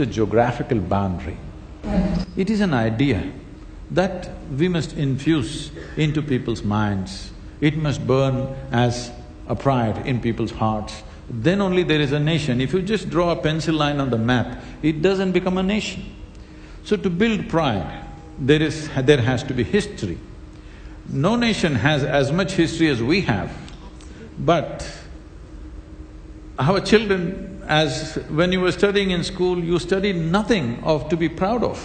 just a geographical boundary. It is an idea that we must infuse into people's minds. It must burn as a pride in people's hearts. Then only there is a nation. If you just draw a pencil line on the map, it doesn't become a nation. So to build pride, there has to be history. No nation has as much history as we have, but our children, when you were studying in school, you studied nothing to be proud of.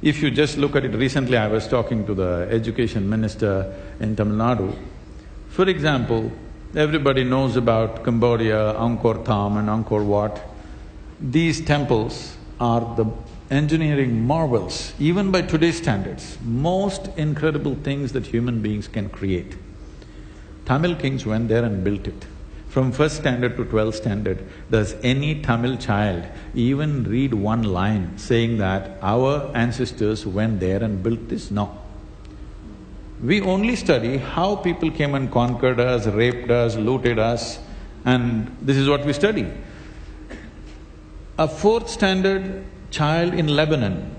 If you just look at it, recently I was talking to the education minister in Tamil Nadu. For example, everybody knows about Cambodia, Angkor Thom and Angkor Wat. These temples are the engineering marvels, even by today's standards, most incredible things that human beings can create. Tamil kings went there and built it. From first standard to 12th standard, does any Tamil child even read one line saying that our ancestors went there and built this? No. We only study how people came and conquered us, raped us, looted us, and this is what we study. A fourth standard child in Lebanon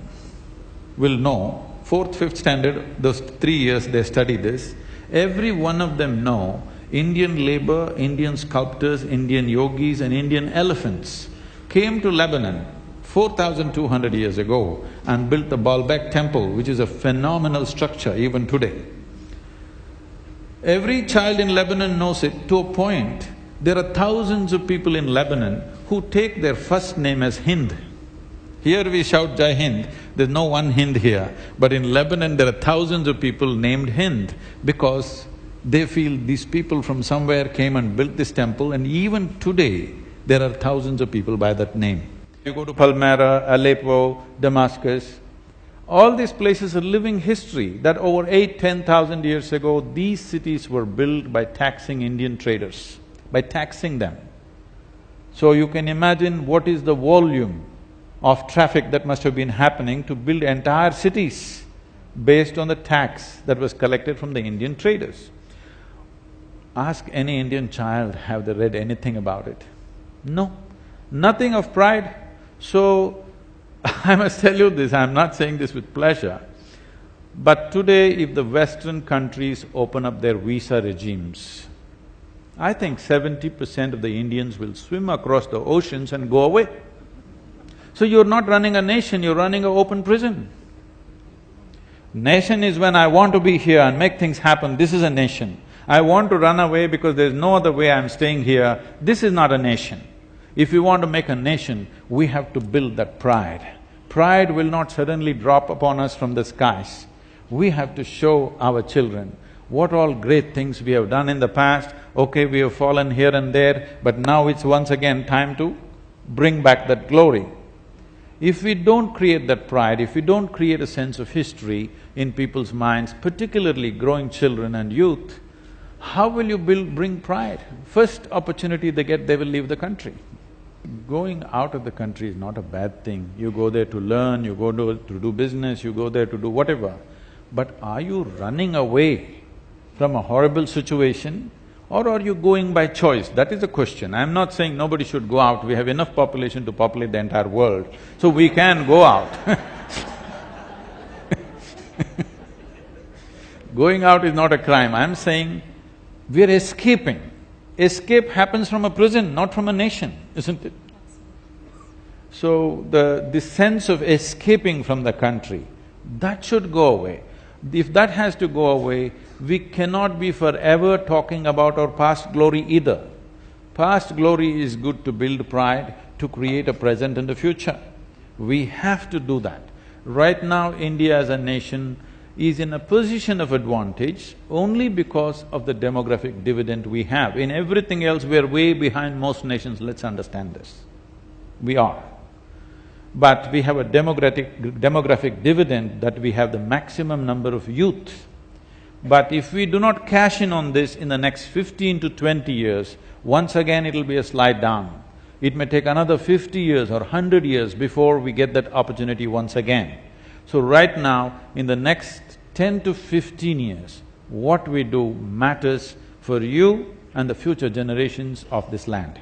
will know, fourth, fifth standard, those 3 years they study this, every one of them know Indian labor, Indian sculptors, Indian yogis and Indian elephants came to Lebanon 4,200 years ago and built the Baalbek temple, which is a phenomenal structure even today. Every child in Lebanon knows it to a point. There are thousands of people in Lebanon who take their first name as Hind. Here we shout Jai Hind, there's no one Hind here. But in Lebanon there are thousands of people named Hind because they feel these people from somewhere came and built this temple, and even today there are thousands of people by that name. You go to Palmyra, Aleppo, Damascus, all these places are living history that over 8–10,000 years ago, these cities were built by taxing Indian traders, by taxing them. So you can imagine what is the volume of traffic that must have been happening to build entire cities based on the tax that was collected from the Indian traders. Ask any Indian child, have they read anything about it? No, nothing of pride. So, I must tell you this, I'm not saying this with pleasure, but today if the Western countries open up their visa regimes, I think 70% of the Indians will swim across the oceans and go away. So you're not running a nation, you're running an open prison. Nation is when I want to be here and make things happen, this is a nation. I want to run away because there's no other way I'm staying here, this is not a nation. If we want to make a nation, we have to build that pride. Pride will not suddenly drop upon us from the skies. We have to show our children what all great things we have done in the past. Okay, we have fallen here and there, but now it's once again time to bring back that glory. If we don't create that pride, if we don't create a sense of history in people's minds, particularly growing children and youth, how will you bring pride? First opportunity they get, they will leave the country. Going out of the country is not a bad thing. You go there to learn, you go to do business, you go there to do whatever. But are you running away from a horrible situation or are you going by choice? That is the question. I'm not saying nobody should go out, we have enough population to populate the entire world, so we can go out. Going out is not a crime, I'm saying we're escaping. Escape happens from a prison, not from a nation, isn't it? So this sense of escaping from the country, that should go away. If that has to go away, we cannot be forever talking about our past glory either. Past glory is good to build pride, to create a present and a future. We have to do that. Right now, India as a nation is in a position of advantage only because of the demographic dividend we have. In everything else, we're way behind most nations, let's understand this. We are. But we have a demographic dividend that we have the maximum number of youth. But if we do not cash in on this in the next 15 to 20 years, once again it'll be a slide down. It may take another 50 years or 100 years before we get that opportunity once again. So right now, in the next 10 to 15 years, what we do matters for you and the future generations of this land.